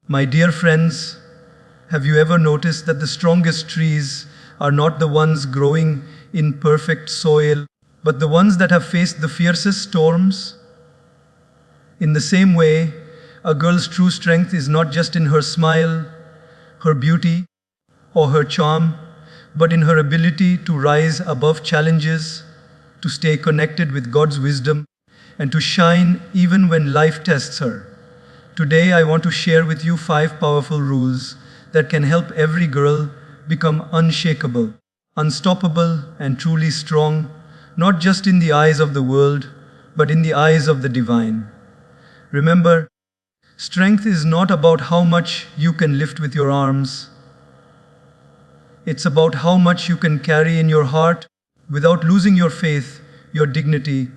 My dear friends, have you ever noticed that the strongest trees are not the ones growing in perfect soil, but the ones that have faced the fiercest storms? In the same way, a girl's true strength is not just in her smile, her beauty, or her charm, but in her ability to rise above challenges, to stay connected with God's wisdom, and to shine even when life tests her. Today, I want to share with you 5 powerful rules that can help every girl become unshakable, unstoppable, and truly strong, not just in the eyes of the world, but in the eyes of the divine. Remember, strength is not about how much you can lift with your arms. It's about how much you can carry in your heart without losing your faith, your dignity,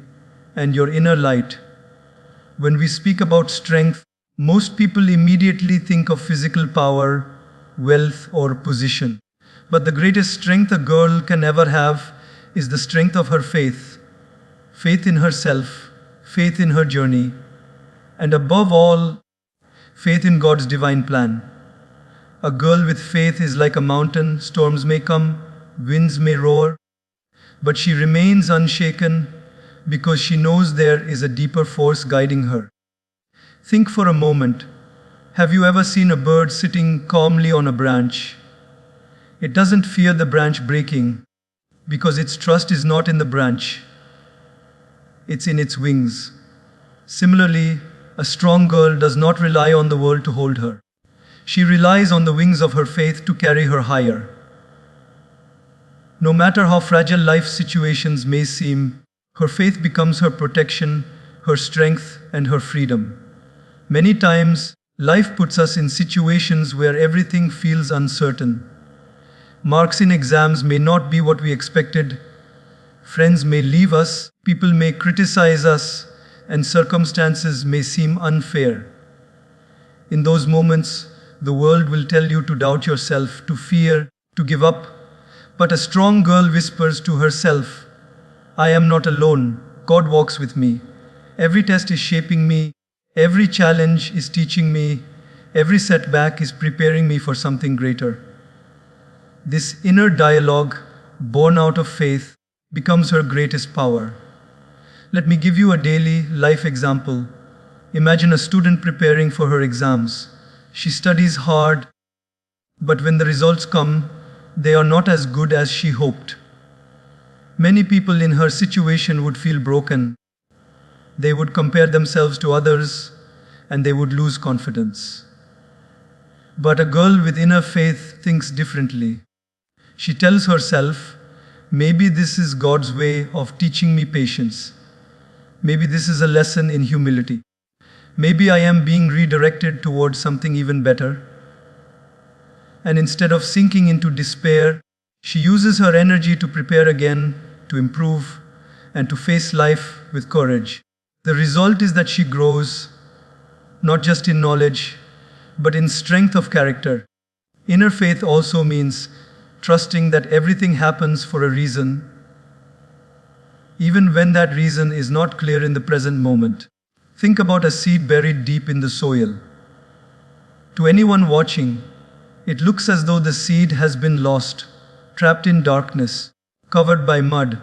and your inner light. When we speak about strength, most people immediately think of physical power, wealth, or position. But the greatest strength a girl can ever have is the strength of her faith. Faith in herself, faith in her journey, and above all, faith in God's divine plan. A girl with faith is like a mountain. Storms may come, winds may roar, but she remains unshaken because she knows there is a deeper force guiding her. Think for a moment. Have you ever seen a bird sitting calmly on a branch? It doesn't fear the branch breaking because its trust is not in the branch. It's in its wings. Similarly, a strong girl does not rely on the world to hold her. She relies on the wings of her faith to carry her higher. No matter how fragile life situations may seem, her faith becomes her protection, her strength, and her freedom. Many times, life puts us in situations where everything feels uncertain. Marks in exams may not be what we expected. Friends may leave us, people may criticize us, and circumstances may seem unfair. In those moments, the world will tell you to doubt yourself, to fear, to give up. But a strong girl whispers to herself, I am not alone. God walks with me. Every test is shaping me. Every challenge is teaching me. Every setback is preparing me for something greater. This inner dialogue, born out of faith, becomes her greatest power. Let me give you a daily life example. Imagine a student preparing for her exams. She studies hard, but when the results come, they are not as good as she hoped. Many people in her situation would feel broken. They would compare themselves to others, and they would lose confidence. But a girl with inner faith thinks differently. She tells herself, maybe this is God's way of teaching me patience. Maybe this is a lesson in humility. Maybe I am being redirected towards something even better. And instead of sinking into despair, she uses her energy to prepare again, to improve, and to face life with courage. The result is that she grows, not just in knowledge, but in strength of character. Inner faith also means trusting that everything happens for a reason, even when that reason is not clear in the present moment. Think about a seed buried deep in the soil. To anyone watching, it looks as though the seed has been lost, trapped in darkness, covered by mud.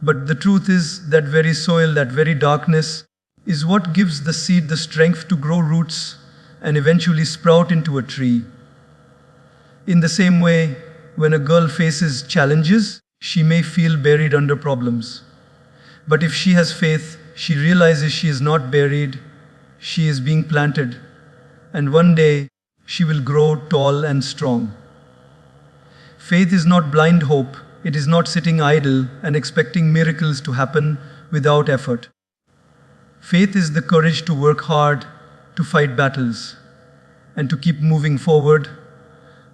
But the truth is that very soil, that very darkness, is what gives the seed the strength to grow roots and eventually sprout into a tree. In the same way, when a girl faces challenges, she may feel buried under problems. But if she has faith, she realizes she is not buried, she is being planted, and one day she will grow tall and strong. Faith is not blind hope. It is not sitting idle and expecting miracles to happen without effort. Faith is the courage to work hard, to fight battles, and to keep moving forward,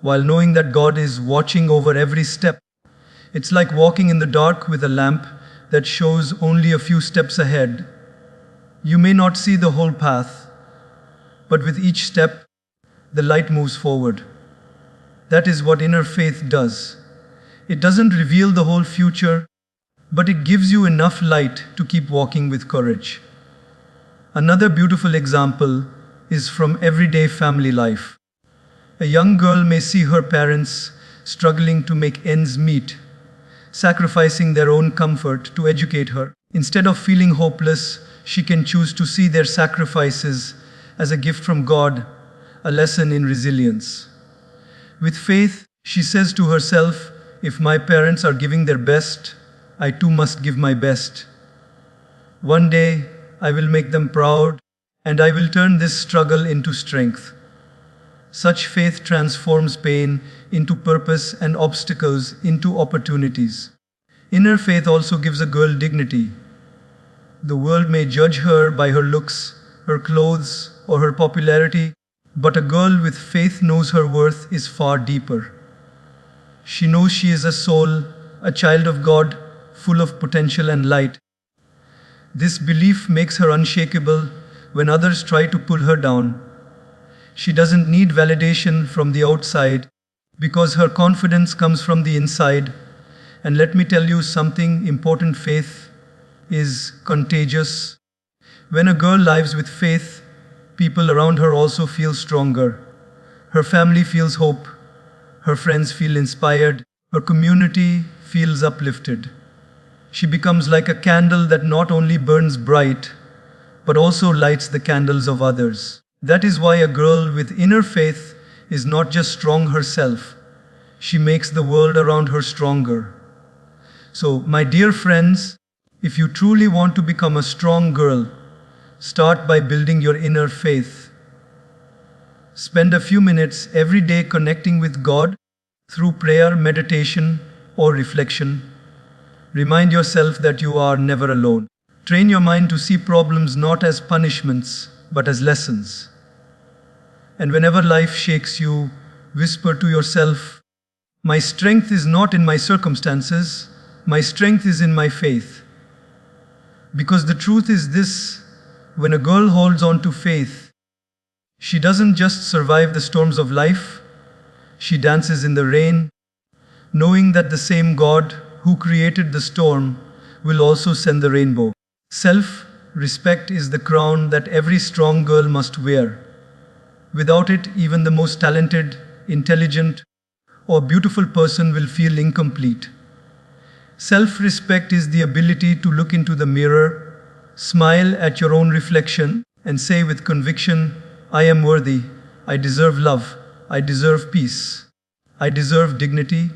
while knowing that God is watching over every step. It's like walking in the dark with a lamp that shows only a few steps ahead. You may not see the whole path, but with each step, the light moves forward. That is what inner faith does. It doesn't reveal the whole future, but it gives you enough light to keep walking with courage. Another beautiful example is from everyday family life. A young girl may see her parents struggling to make ends meet, sacrificing their own comfort to educate her. Instead of feeling hopeless, she can choose to see their sacrifices as a gift from God, a lesson in resilience. With faith, she says to herself, if my parents are giving their best, I too must give my best. One day, I will make them proud, and I will turn this struggle into strength. Such faith transforms pain into purpose and obstacles into opportunities. Inner faith also gives a girl dignity. The world may judge her by her looks, her clothes, or her popularity, but a girl with faith knows her worth is far deeper. She knows she is a soul, a child of God, full of potential and light. This belief makes her unshakable when others try to pull her down. She doesn't need validation from the outside because her confidence comes from the inside. And let me tell you something important: faith is contagious. When a girl lives with faith, people around her also feel stronger. Her family feels hope. Her friends feel inspired. Her community feels uplifted. She becomes like a candle that not only burns bright, but also lights the candles of others. That is why a girl with inner faith is not just strong herself, she makes the world around her stronger. So, my dear friends, if you truly want to become a strong girl, start by building your inner faith. Spend a few minutes every day connecting with God through prayer, meditation, or reflection. Remind yourself that you are never alone. Train your mind to see problems not as punishments, but as lessons. And whenever life shakes you, whisper to yourself, my strength is not in my circumstances, my strength is in my faith. Because the truth is this: when a girl holds on to faith, she doesn't just survive the storms of life, she dances in the rain, knowing that the same God who created the storm will also send the rainbow. Self-respect is the crown that every strong girl must wear. Without it, even the most talented, intelligent, or beautiful person will feel incomplete. Self-respect is the ability to look into the mirror, smile at your own reflection, and say with conviction, I am worthy, I deserve love, I deserve peace, I deserve dignity.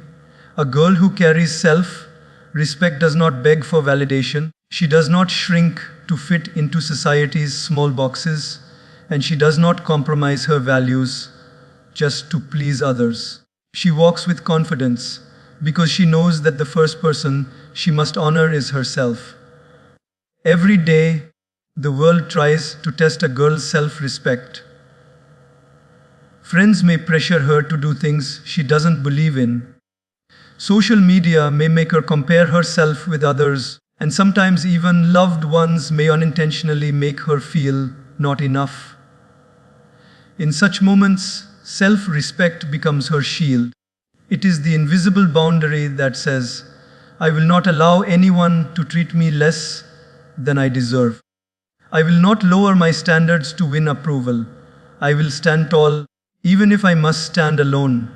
A girl who carries self-respect does not beg for validation, she does not shrink to fit into society's small boxes, and she does not compromise her values just to please others. She walks with confidence because she knows that the first person she must honor is herself. Every day, the world tries to test a girl's self-respect. Friends may pressure her to do things she doesn't believe in. Social media may make her compare herself with others, and sometimes even loved ones may unintentionally make her feel not enough. In such moments, self-respect becomes her shield. It is the invisible boundary that says, I will not allow anyone to treat me less than I deserve. I will not lower my standards to win approval. I will stand tall, even if I must stand alone.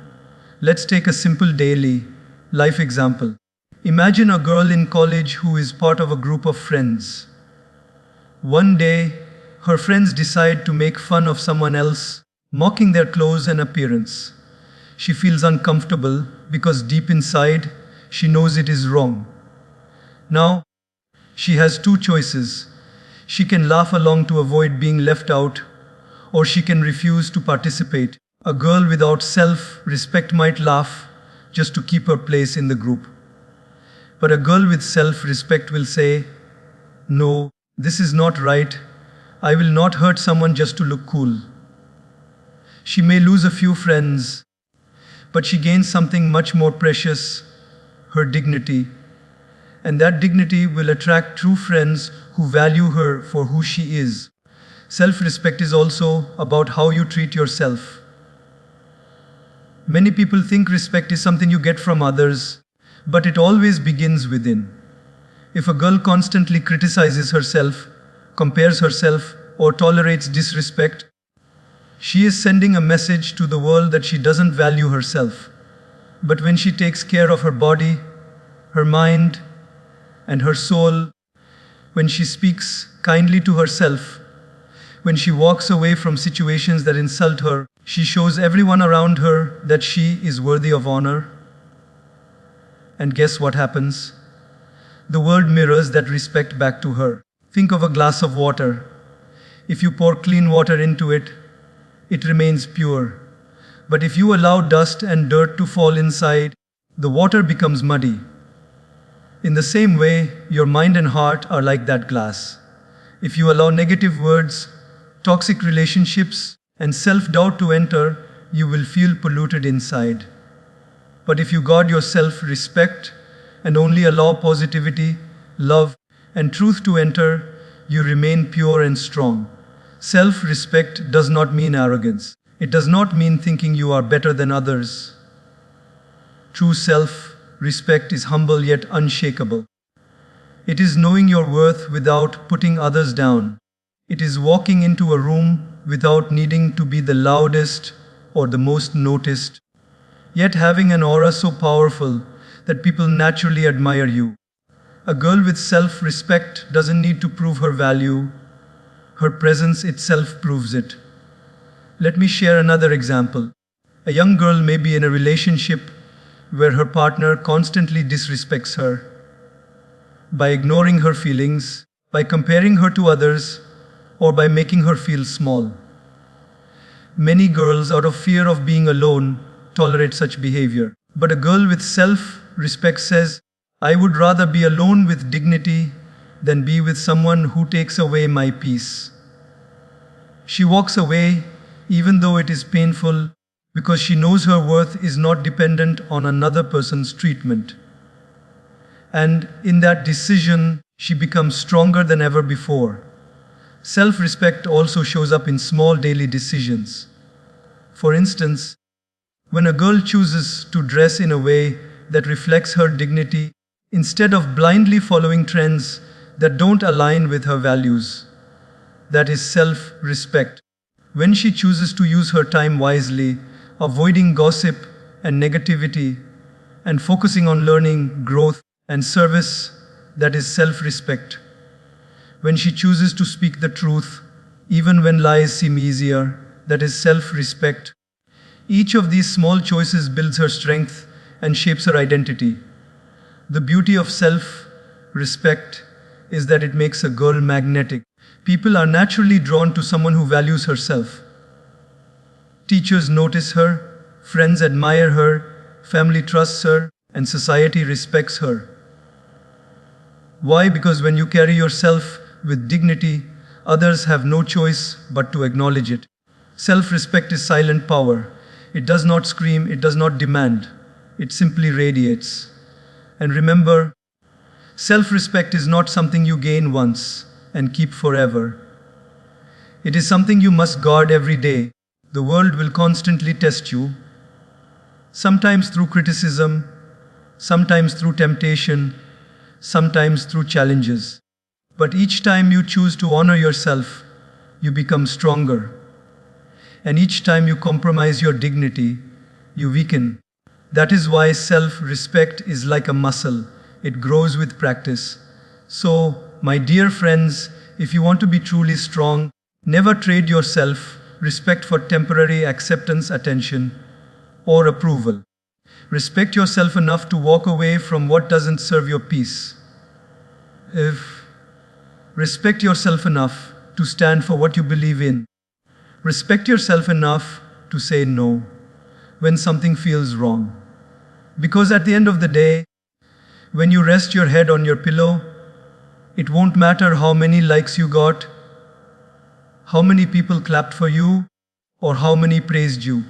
Let's take a simple daily life example. Imagine a girl in college who is part of a group of friends. One day, her friends decide to make fun of someone else, mocking their clothes and appearance. She feels uncomfortable because deep inside, she knows it is wrong. Now, she has two choices. She can laugh along to avoid being left out, or she can refuse to participate. A girl without self-respect might laugh just to keep her place in the group. But a girl with self-respect will say, no, this is not right. I will not hurt someone just to look cool. She may lose a few friends, but she gains something much more precious, her dignity. And that dignity will attract true friends who value her for who she is. Self-respect is also about how you treat yourself. Many people think respect is something you get from others, but it always begins within. If a girl constantly criticizes herself, compares herself, or tolerates disrespect, She is sending a message to the world that she doesn't value herself. But when she takes care of her body, her mind, and her soul, when she speaks kindly to herself, when she walks away from situations that insult her, she shows everyone around her that she is worthy of honor. And guess what happens? The world mirrors that respect back to her. Think of a glass of water. If you pour clean water into it, it remains pure. But if you allow dust and dirt to fall inside, the water becomes muddy. In the same way, your mind and heart are like that glass. If you allow negative words, toxic relationships, and self-doubt to enter, you will feel polluted inside. But if you guard your self-respect and only allow positivity, love, and truth to enter, you remain pure and strong. Self-respect does not mean arrogance. It does not mean thinking you are better than others. True self-respect is humble yet unshakable. It is knowing your worth without putting others down. It is walking into a room without needing to be the loudest or the most noticed, yet having an aura so powerful that people naturally admire you. A girl with self-respect doesn't need to prove her value. Her presence itself proves it. Let me share another example. A young girl may be in a relationship where her partner constantly disrespects her. By ignoring her feelings, by comparing her to others, or by making her feel small. Many girls, out of fear of being alone, tolerate such behavior. But a girl with self-respect says, I would rather be alone with dignity than be with someone who takes away my peace. She walks away even though it is painful because she knows her worth is not dependent on another person's treatment. And in that decision, she becomes stronger than ever before. Self-respect also shows up in small daily decisions. For instance, when a girl chooses to dress in a way that reflects her dignity instead of blindly following trends that don't align with her values, that is self-respect. When she chooses to use her time wisely, avoiding gossip and negativity, and focusing on learning, growth, and service, that is self-respect. When she chooses to speak the truth, even when lies seem easier, that is self-respect. Each of these small choices builds her strength and shapes her identity. The beauty of self-respect is that it makes a girl magnetic. People are naturally drawn to someone who values herself. Teachers notice her, friends admire her, family trusts her, and society respects her. Why? Because when you carry yourself with dignity, others have no choice but to acknowledge it. Self-respect is silent power. It does not scream, it does not demand. It simply radiates. And remember, self-respect is not something you gain once and keep forever. It is something you must guard every day. The world will constantly test you, sometimes through criticism, sometimes through temptation, sometimes through challenges. But each time you choose to honor yourself, you become stronger. And each time you compromise your dignity, you weaken. That is why self-respect is like a muscle. It grows with practice. So, my dear friends, if you want to be truly strong, never trade your self-respect for temporary acceptance, attention, or approval. Respect yourself enough to walk away from what doesn't serve your peace. Respect yourself enough to stand for what you believe in. Respect yourself enough to say no when something feels wrong. Because at the end of the day, when you rest your head on your pillow, it won't matter how many likes you got, how many people clapped for you, or how many praised you.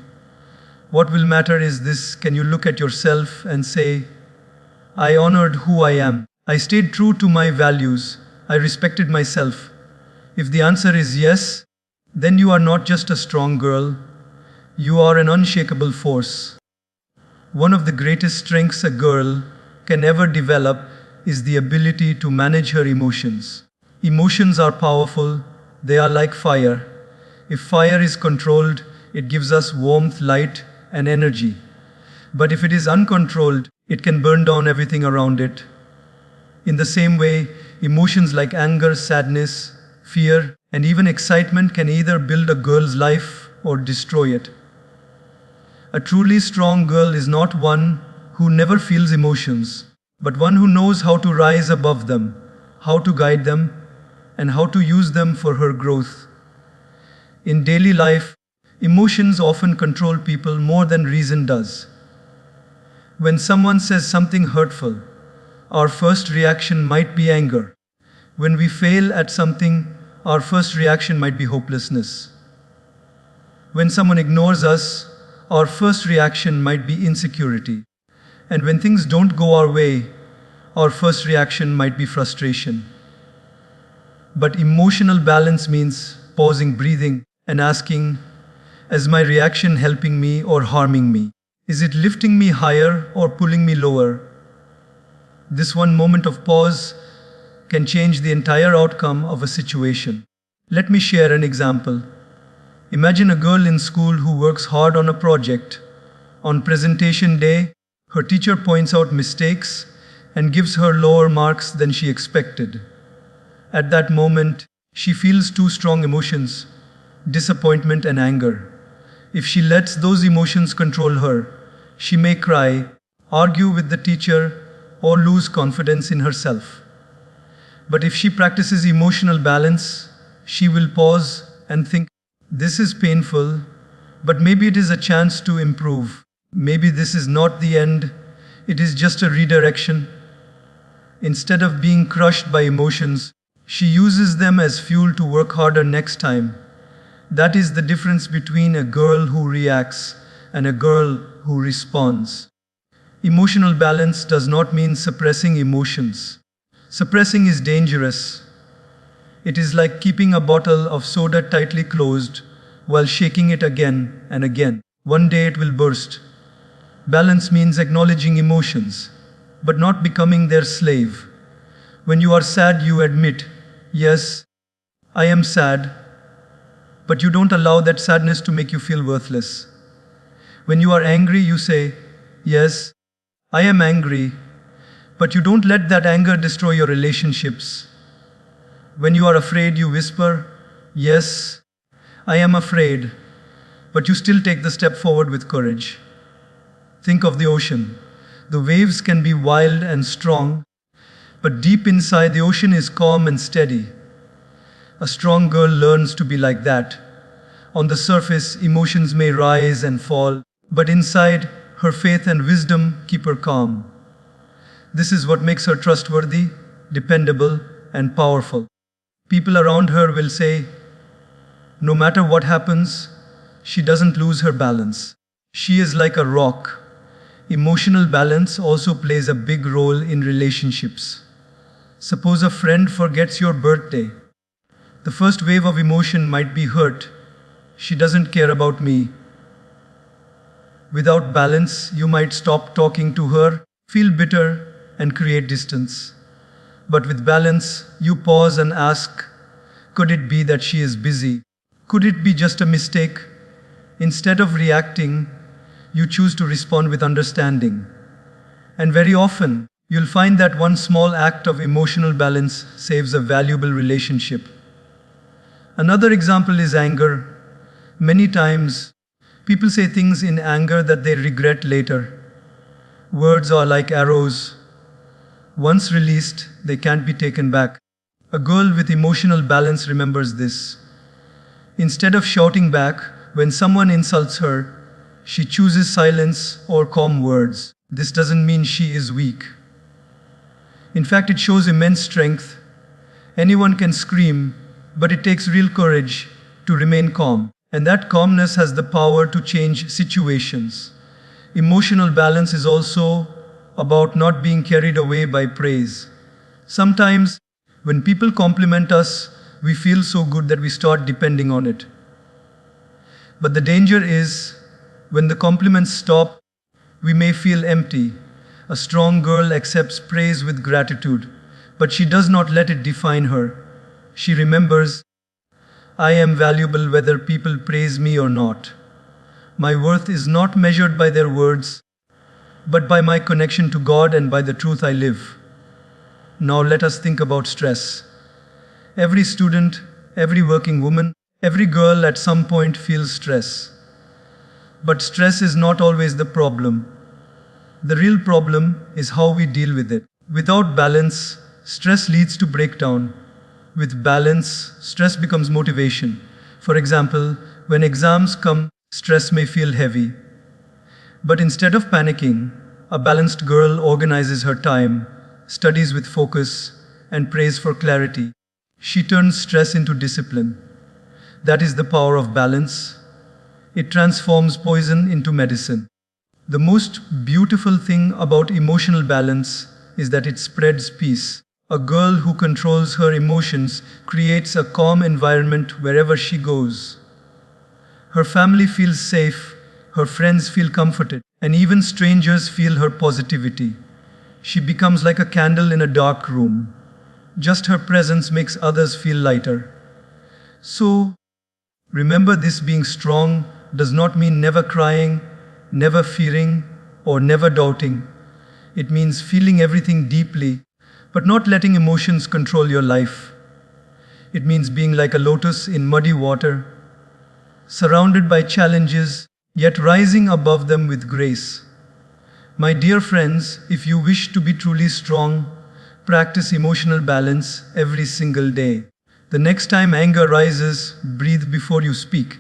What will matter is this: can you look at yourself and say, I honored who I am. I stayed true to my values. I respected myself. If the answer is yes, then you are not just a strong girl. You are an unshakable force. One of the greatest strengths a girl can ever develop is the ability to manage her emotions. Emotions are powerful. They are like fire. If fire is controlled, it gives us warmth, light, and energy. But if it is uncontrolled, it can burn down everything around it. In the same way, emotions like anger, sadness, fear, and even excitement can either build a girl's life or destroy it. A truly strong girl is not one who never feels emotions, but one who knows how to rise above them, how to guide them, and how to use them for her growth. In daily life, emotions often control people more than reason does. When someone says something hurtful, our first reaction might be anger. When we fail at something, our first reaction might be hopelessness. When someone ignores us, our first reaction might be insecurity. And when things don't go our way, our first reaction might be frustration. But emotional balance means pausing, breathing, and asking, is my reaction helping me or harming me? Is it lifting me higher or pulling me lower? This one moment of pause can change the entire outcome of a situation. Let me share an example. Imagine a girl in school who works hard on a project. On presentation day, her teacher points out mistakes and gives her lower marks than she expected. At that moment, she feels two strong emotions, disappointment and anger. If she lets those emotions control her, she may cry, argue with the teacher, or lose confidence in herself. But if she practices emotional balance, she will pause and think, this is painful, but maybe it is a chance to improve. Maybe this is not the end, it is just a redirection. Instead of being crushed by emotions, she uses them as fuel to work harder next time. That is the difference between a girl who reacts and a girl who responds. Emotional balance does not mean suppressing emotions. Suppressing is dangerous. It is like keeping a bottle of soda tightly closed while shaking it again and again. One day it will burst. Balance means acknowledging emotions, but not becoming their slave. When you are sad, you admit, yes, I am sad, but you don't allow that sadness to make you feel worthless. When you are angry, you say, yes, I am angry, but you don't let that anger destroy your relationships. When you are afraid, you whisper, yes, I am afraid, but you still take the step forward with courage. Think of the ocean. The waves can be wild and strong, but deep inside, the ocean is calm and steady. A strong girl learns to be like that. On the surface, emotions may rise and fall, but inside, her faith and wisdom keep her calm. This is what makes her trustworthy, dependable, and powerful. People around her will say, no matter what happens, she doesn't lose her balance. She is like a rock. Emotional balance also plays a big role in relationships. Suppose a friend forgets your birthday. The first wave of emotion might be hurt. She doesn't care about me. Without balance, you might stop talking to her, feel bitter, and create distance. But with balance, you pause and ask, could it be that she is busy? Could it be just a mistake? Instead of reacting, you choose to respond with understanding. And very often, you'll find that one small act of emotional balance saves a valuable relationship. Another example is anger. Many times, people say things in anger that they regret later. Words are like arrows. Once released, they can't be taken back. A girl with emotional balance remembers this. Instead of shouting back when someone insults her, she chooses silence or calm words. This doesn't mean she is weak. In fact, it shows immense strength. Anyone can scream, but it takes real courage to remain calm. And that calmness has the power to change situations. Emotional balance is also about not being carried away by praise. Sometimes, when people compliment us, we feel so good that we start depending on it. But the danger is, when the compliments stop, we may feel empty. A strong girl accepts praise with gratitude, but she does not let it define her. She remembers, I am valuable whether people praise me or not. My worth is not measured by their words, but by my connection to God and by the truth I live. Now let us think about stress. Every student, every working woman, every girl at some point feels stress. But stress is not always the problem. The real problem is how we deal with it. Without balance, stress leads to breakdown. With balance, stress becomes motivation. For example, when exams come, stress may feel heavy. But instead of panicking, a balanced girl organizes her time, studies with focus, and prays for clarity. She turns stress into discipline. That is the power of balance. It transforms poison into medicine. The most beautiful thing about emotional balance is that it spreads peace. A girl who controls her emotions creates a calm environment wherever she goes. Her family feels safe, her friends feel comforted, and even strangers feel her positivity. She becomes like a candle in a dark room. Just her presence makes others feel lighter. So, remember this: being strong does not mean never crying, never fearing, or never doubting. It means feeling everything deeply, but not letting emotions control your life. It means being like a lotus in muddy water, surrounded by challenges, yet rising above them with grace. My dear friends, if you wish to be truly strong, practice emotional balance every single day. The next time anger rises, breathe before you speak.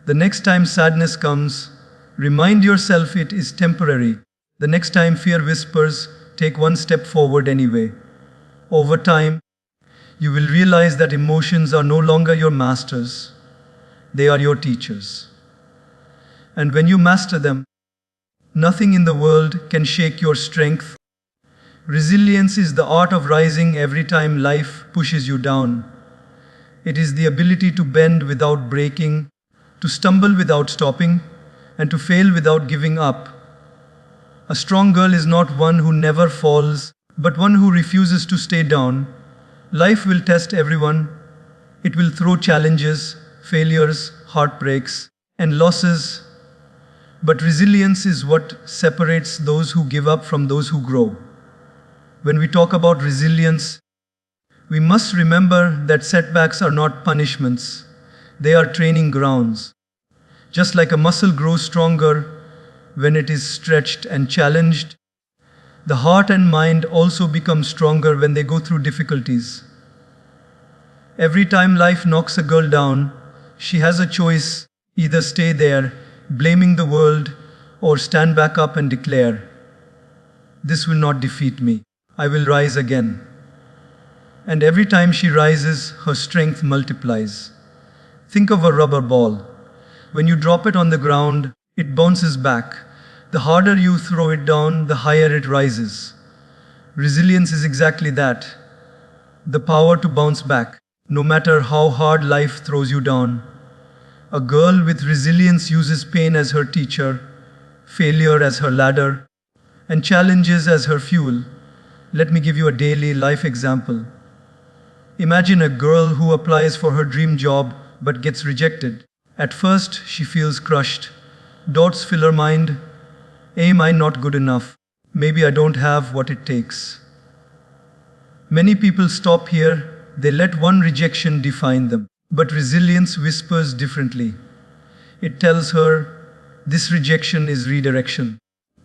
The next time sadness comes, remind yourself it is temporary. The next time fear whispers, take one step forward anyway. Over time, you will realize that emotions are no longer your masters, they are your teachers. And when you master them, nothing in the world can shake your strength. Resilience is the art of rising every time life pushes you down. It is the ability to bend without breaking, to stumble without stopping, and to fail without giving up. A strong girl is not one who never falls, but one who refuses to stay down. Life will test everyone. It will throw challenges, failures, heartbreaks, and losses. But resilience is what separates those who give up from those who grow. When we talk about resilience, we must remember that setbacks are not punishments, they are training grounds. Just like a muscle grows stronger when it is stretched and challenged, the heart and mind also become stronger when they go through difficulties. Every time life knocks a girl down, she has a choice: either stay there, blaming the world, or stand back up and declare, "This will not defeat me. I will rise again." And every time she rises, her strength multiplies. Think of a rubber ball. When you drop it on the ground, it bounces back. The harder you throw it down, the higher it rises. Resilience is exactly that: the power to bounce back, no matter how hard life throws you down. A girl with resilience uses pain as her teacher, failure as her ladder, and challenges as her fuel. Let me give you a daily life example. Imagine a girl who applies for her dream job but gets rejected. At first, she feels crushed. Doubts fill her mind. Am I not good enough? Maybe I don't have what it takes. Many people stop here. They let one rejection define them. But resilience whispers differently. It tells her, this rejection is redirection.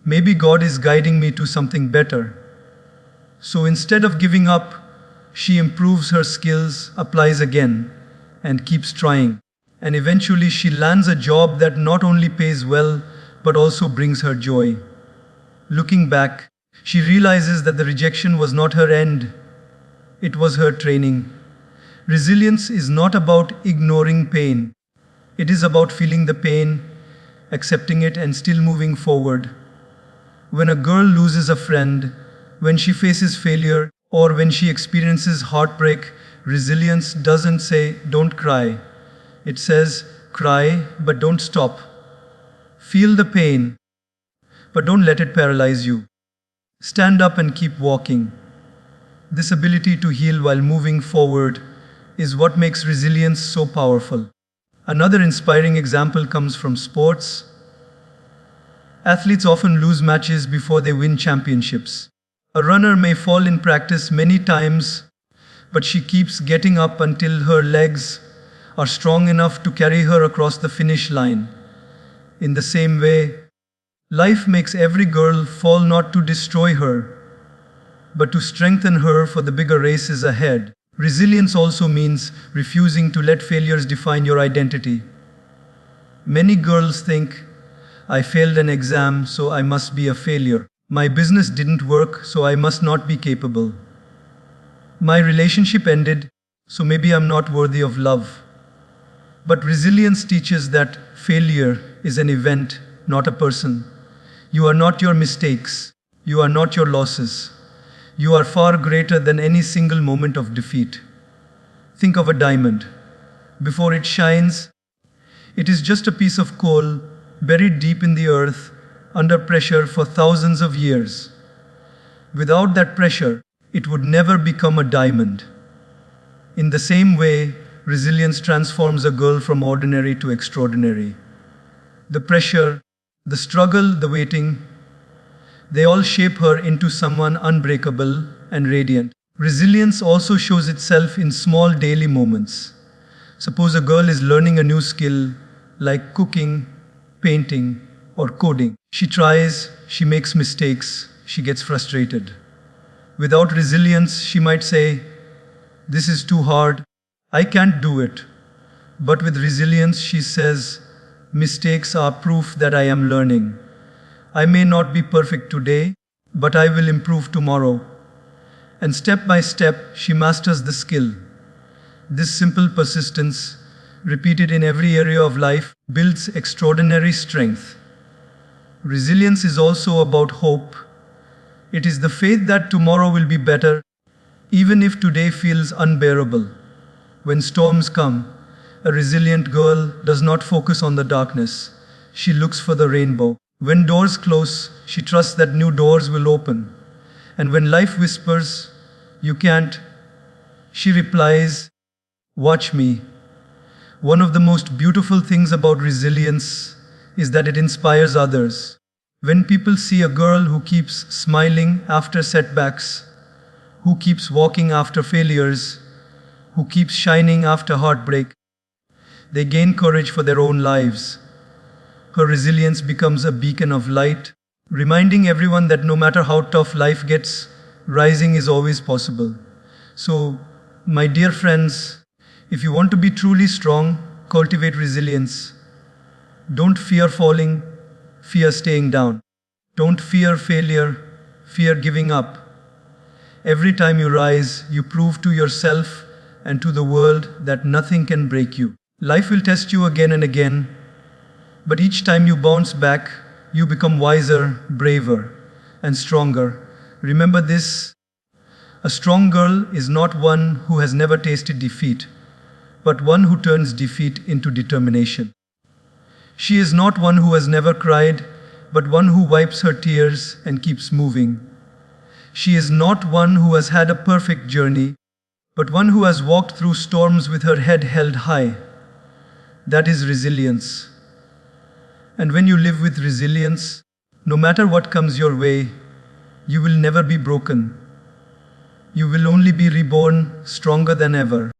Maybe God is guiding me to something better. So instead of giving up, she improves her skills, applies again, and keeps trying. And eventually she lands a job that not only pays well, but also brings her joy. Looking back, she realizes that the rejection was not her end. It was her training. Resilience is not about ignoring pain. It is about feeling the pain, accepting it, and still moving forward. When a girl loses a friend, when she faces failure, or when she experiences heartbreak, resilience doesn't say, "Don't cry." It says, "Cry, but don't stop. Feel the pain, but don't let it paralyze you. Stand up and keep walking." This ability to heal while moving forward is what makes resilience so powerful. Another inspiring example comes from sports. Athletes often lose matches before they win championships. A runner may fall in practice many times, but she keeps getting up until her legs are strong enough to carry her across the finish line. In the same way, life makes every girl fall not to destroy her, but to strengthen her for the bigger races ahead. Resilience also means refusing to let failures define your identity. Many girls think, I failed an exam, so I must be a failure. My business didn't work, so I must not be capable. My relationship ended, so maybe I'm not worthy of love. But resilience teaches that failure is an event, not a person. You are not your mistakes. You are not your losses. You are far greater than any single moment of defeat. Think of a diamond. Before it shines, it is just a piece of coal buried deep in the earth under pressure for thousands of years. Without that pressure, it would never become a diamond. In the same way, resilience transforms a girl from ordinary to extraordinary. The pressure, the struggle, the waiting, they all shape her into someone unbreakable and radiant. Resilience also shows itself in small daily moments. Suppose a girl is learning a new skill like cooking, painting, or coding. She tries, she makes mistakes, she gets frustrated. Without resilience, she might say, "This is too hard, I can't do it." But with resilience, she says, "Mistakes are proof that I am learning. I may not be perfect today, but I will improve tomorrow." And step by step, she masters the skill. This simple persistence, repeated in every area of life, builds extraordinary strength. Resilience is also about hope. It is the faith that tomorrow will be better, even if today feels unbearable. When storms come, a resilient girl does not focus on the darkness. She looks for the rainbow. When doors close, she trusts that new doors will open. And when life whispers, "You can't," she replies, "Watch me." One of the most beautiful things about resilience is that it inspires others. When people see a girl who keeps smiling after setbacks, who keeps walking after failures, who keeps shining after heartbreak, they gain courage for their own lives. Her resilience becomes a beacon of light, reminding everyone that no matter how tough life gets, rising is always possible. So, my dear friends, if you want to be truly strong, cultivate resilience. Don't fear falling, fear staying down. Don't fear failure, fear giving up. Every time you rise, you prove to yourself and to the world that nothing can break you. Life will test you again and again, but each time you bounce back, you become wiser, braver, and stronger. Remember this: a strong girl is not one who has never tasted defeat, but one who turns defeat into determination. She is not one who has never cried, but one who wipes her tears and keeps moving. She is not one who has had a perfect journey, but one who has walked through storms with her head held high. That is resilience. And when you live with resilience, no matter what comes your way, you will never be broken. You will only be reborn stronger than ever.